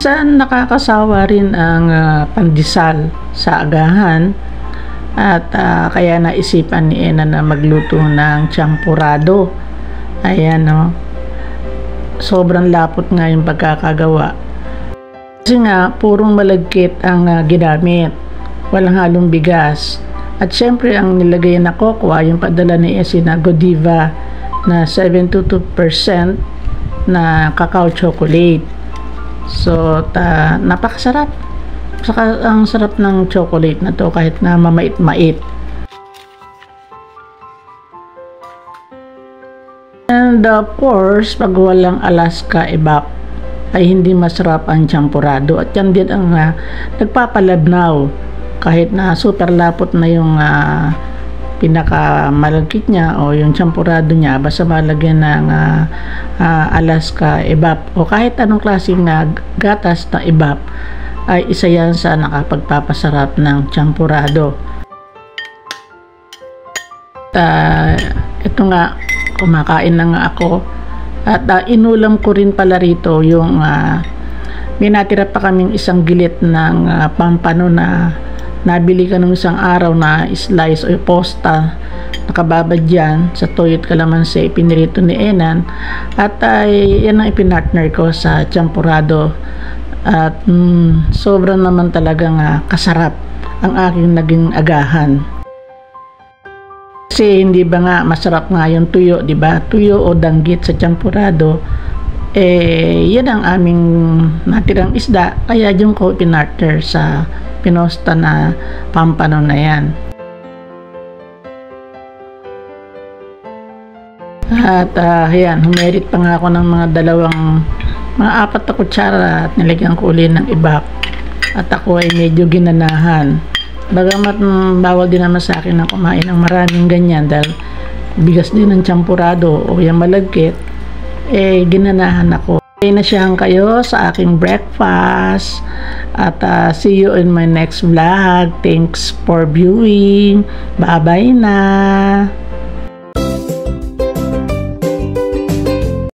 Saan nakakasawa rin ang pandesal sa agahan at kaya naisipan ni Ena na magluto ng champurado. Ayan, no? Sobrang lapot nga yung pagkakagawa. Kasi nga, purong malagkit ang ginamit. Walang halong bigas. At syempre, ang nilagay na kokwa, yung padala ni Esi na Godiva na 72% na cacao chocolate. So, napakasarap. Saka ang sarap ng chocolate na to kahit na mamait-mait. And of course, pag walang Alaska evap ay hindi masarap ang champurado. At yan din ang nagpapalabnaw kahit na super lapot na yung pinakamalagkit niya o yung champurado niya, basta malagyan ng Alaska evap o kahit anong klaseng gatas na evap, ay isa yan sa nakapagpapasarap ng champurado. Ito nga, kumakain na nga ako at inulam ko rin pala rito yung may natira pa kaming isang gilit ng pampano na nabili ka nung isang araw na slice o posta, nakababad dyan sa toyot kalamansi, pinirito ni Enan at yan ang ipinartner ko sa champurado at sobrang naman talagang kasarap ang aking naging agahan. Kasi hindi ba nga masarap nga yung tuyo, di ba? Tuyo o danggit sa champurado, yan ang aming natirang isda, kaya yung ko pinartner sa pinosta na pampano na yan. At yan, humerit pa nga ako ng mga 4 na kutsara at nilagyan ko uli ng evap at ako ay medyo ginanahan. Bagamat bawal din naman sa akin na kumain ng maraming ganyan dahil bigas din ng champurado o yung malagkit, ginanahan ako. Nasyahan kayo sa aking breakfast at see you in my next vlog. Thanks for viewing. Bye bye na.